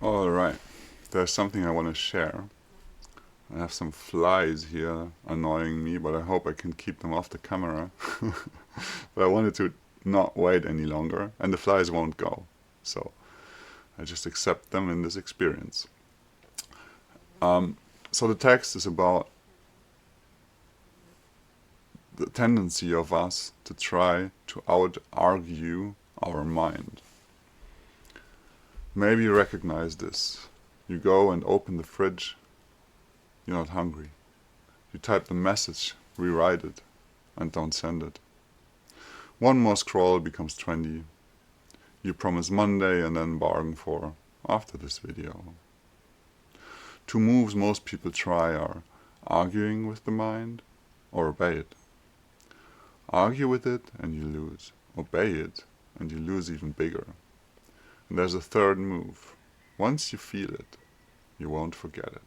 Alright, there's something I want to share. I have some flies here annoying me, but I hope I can keep them off the camera. But I wanted to not wait any longer, and the flies won't go. So I just accept them in this experience. So the text is about the tendency of us to try to out-argue our mind. Maybe you recognize this. You go and open the fridge. You're not hungry. You type the message, rewrite it, and don't send it. One more scroll becomes 20. You promise Monday and then bargain for after this video. Two moves most people try are arguing with the mind or obey it. Argue with it and you lose. Obey it and you lose even bigger. And there's a third move. Once you feel it, you won't forget it.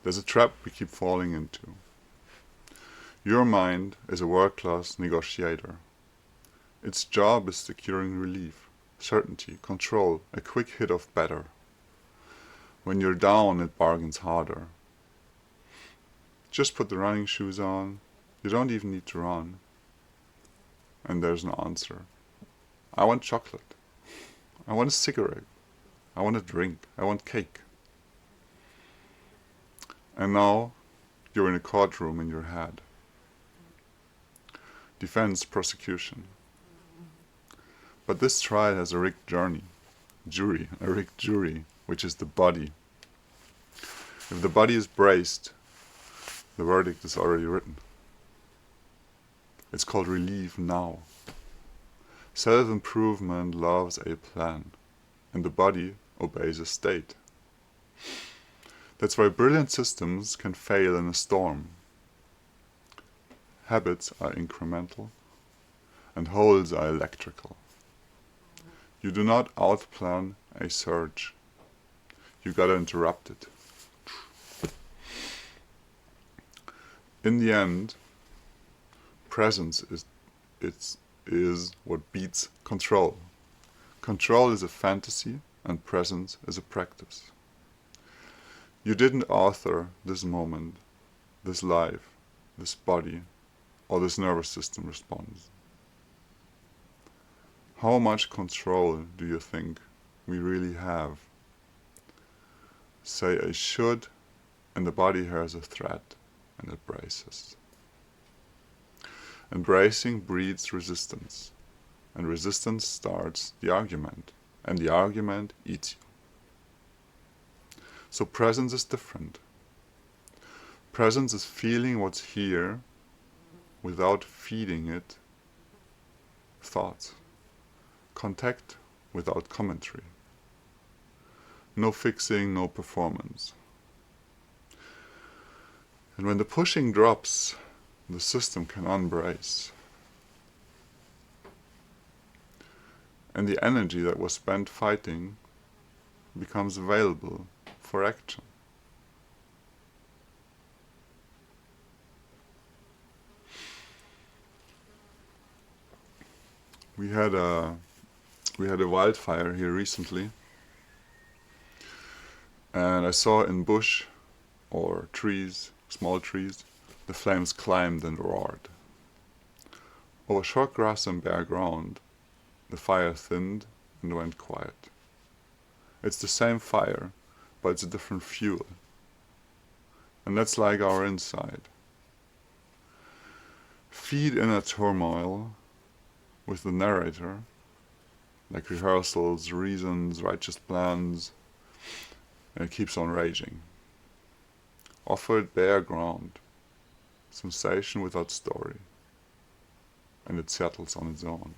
There's a trap we keep falling into. Your mind is a world-class negotiator. Its job is securing relief, certainty, control, a quick hit of better. When you're down, it bargains harder. Just put the running shoes on. You don't even need to run. And there's an answer. I want chocolate. I want a cigarette. I want a drink. I want cake. And now you're in a courtroom in your head. Defense, prosecution. But this trial has a rigged jury, which is the body. If the body is braced, the verdict is already written. It's called relief now. Self-improvement loves a plan, and the body obeys a state. That's why brilliant systems can fail in a storm. Habits are incremental, and wholes are electrical. You do not outplan a surge. You gotta interrupt it. In the end, presence is what beats control. Control is a fantasy, and presence is a practice. You didn't author this moment, this life, this body, or this nervous system response. How much control do you think we really have? Say I should, and the body hears a threat, and it braces. Embracing breeds resistance, and resistance starts the argument, and the argument eats you. So presence is different. Presence is feeling what's here without feeding it thoughts. Contact without commentary. No fixing, no performance. And when the pushing drops, the system can unbrace. And the energy that was spent fighting becomes available for action. We had a wildfire here recently, and I saw in bush or trees, small trees, the flames climbed and roared. Over short grass and bare ground, the fire thinned and went quiet. It's the same fire, but it's a different fuel. And that's like our inside. Feed inner turmoil with the narrator, like rehearsals, reasons, righteous plans, and it keeps on raging. Offer it bare ground, sensation without story, and it settles on its own.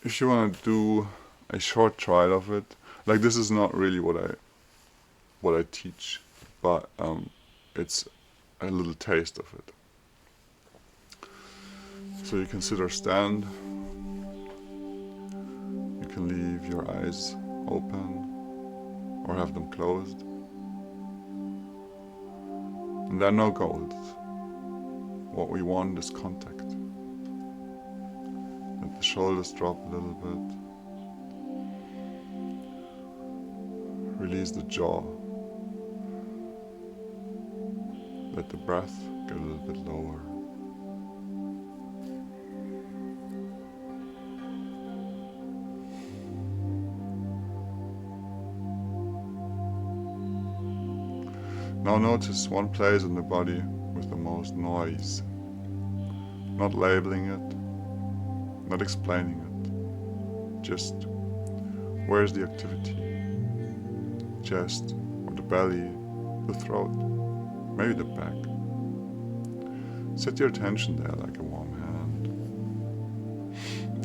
If you want to do a short trial of it, like this is not really what I teach, but it's a little taste of it. So you consider stand. You can leave your eyes open or have them closed. And there are no goals. What we want is contact. Let the shoulders drop a little bit. Release the jaw. Let the breath get a little bit lower. Now notice one place in the body with the most noise. Not labeling it, not explaining it. Just where's the activity? Chest, or the belly, the throat, maybe the back. Set your attention there like a warm hand.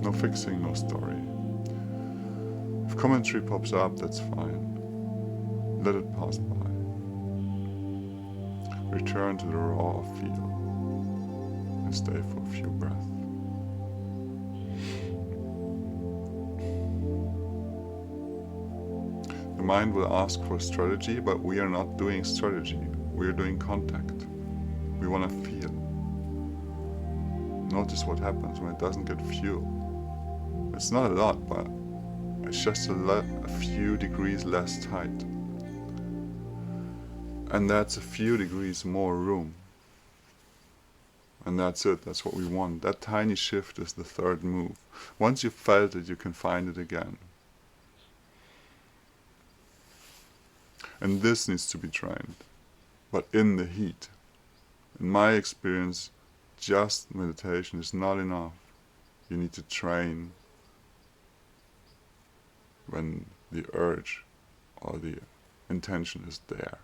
No fixing, no story. If commentary pops up, that's fine. Let it pass by. Return to the raw feel and stay for a few breaths. The mind will ask for strategy, but we are not doing strategy. We are doing contact. We want to feel. Notice what happens when it doesn't get fuel. It's not a lot, but it's just a few degrees less tight. And that's a few degrees more room. And that's it, that's what we want. That tiny shift is the third move. Once you've felt it, you can find it again. And this needs to be trained, but in the heat. In my experience, just meditation is not enough. You need to train when the urge or the intention is there.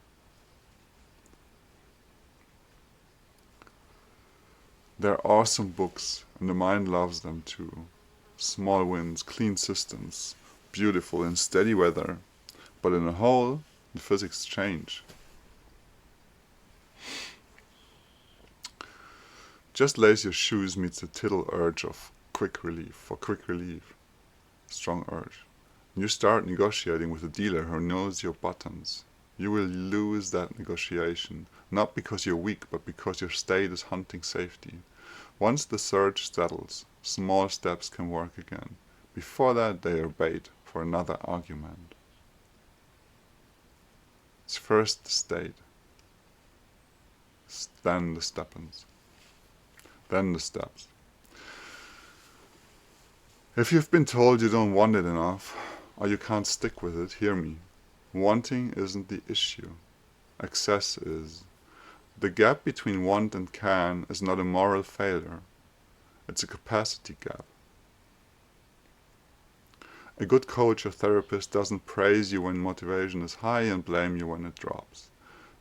There are awesome books, and the mind loves them too. Small winds, clean systems, beautiful in steady weather, but in a whole, the physics change. Just lace your shoes meets the tittle urge of quick relief, strong urge. You start negotiating with a dealer who knows your buttons. You will lose that negotiation, not because you're weak, but because your state is hunting safety. Once the surge settles, small steps can work again. Before that, they are bait for another argument. It's first the state, then the steppins, then the steps. If you've been told you don't want it enough, or you can't stick with it, hear me. Wanting isn't the issue. Excess is. The gap between want and can is not a moral failure. It's a capacity gap. A good coach or therapist doesn't praise you when motivation is high and blame you when it drops.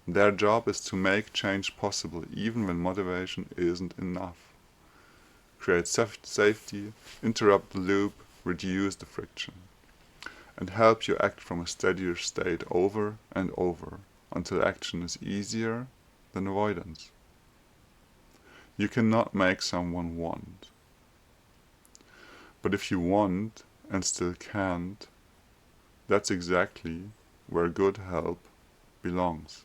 Their job is to make change possible even when motivation isn't enough. Create safety, interrupt the loop, reduce the friction, and help you act from a steadier state over and over until action is easier than avoidance. You cannot make someone want. But if you want and still can't, that's exactly where good help belongs.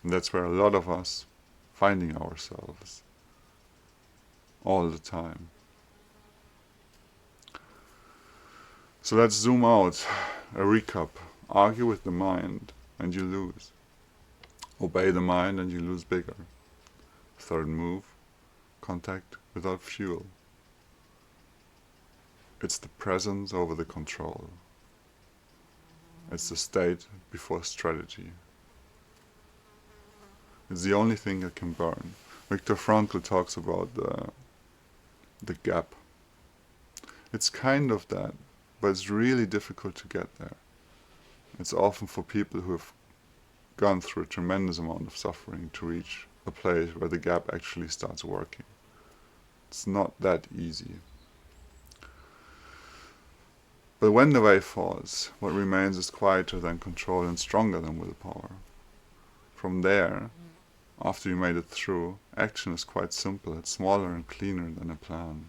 And that's where a lot of us finding ourselves all the time. So let's zoom out, a recap. Argue with the mind and you lose. Obey the mind and you lose bigger. Third move, contact without fuel. It's the presence over the control. It's the state before strategy. It's the only thing that can burn. Viktor Frankl talks about the gap. It's kind of that, but it's really difficult to get there. It's often for people who have gone through a tremendous amount of suffering to reach a place where the gap actually starts working. It's not that easy. But when the wave falls, what remains is quieter than control and stronger than willpower. From there, after you made it through, action is quite simple. It's smaller and cleaner than a plan.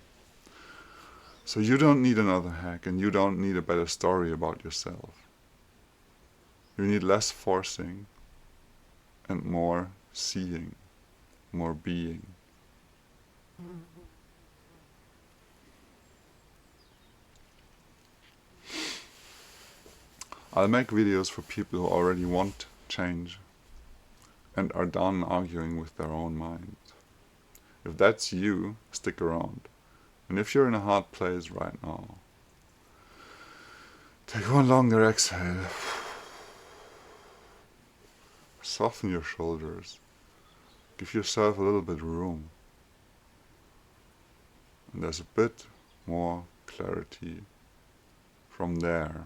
So you don't need another hack, and you don't need a better story about yourself. You need less forcing and more seeing. more being. I'll make videos for people who already want change and are done arguing with their own mind. If that's you, stick around. And if you're in a hard place right now, take one longer exhale. Soften your shoulders. Give yourself a little bit of room. And there's a bit more clarity from there.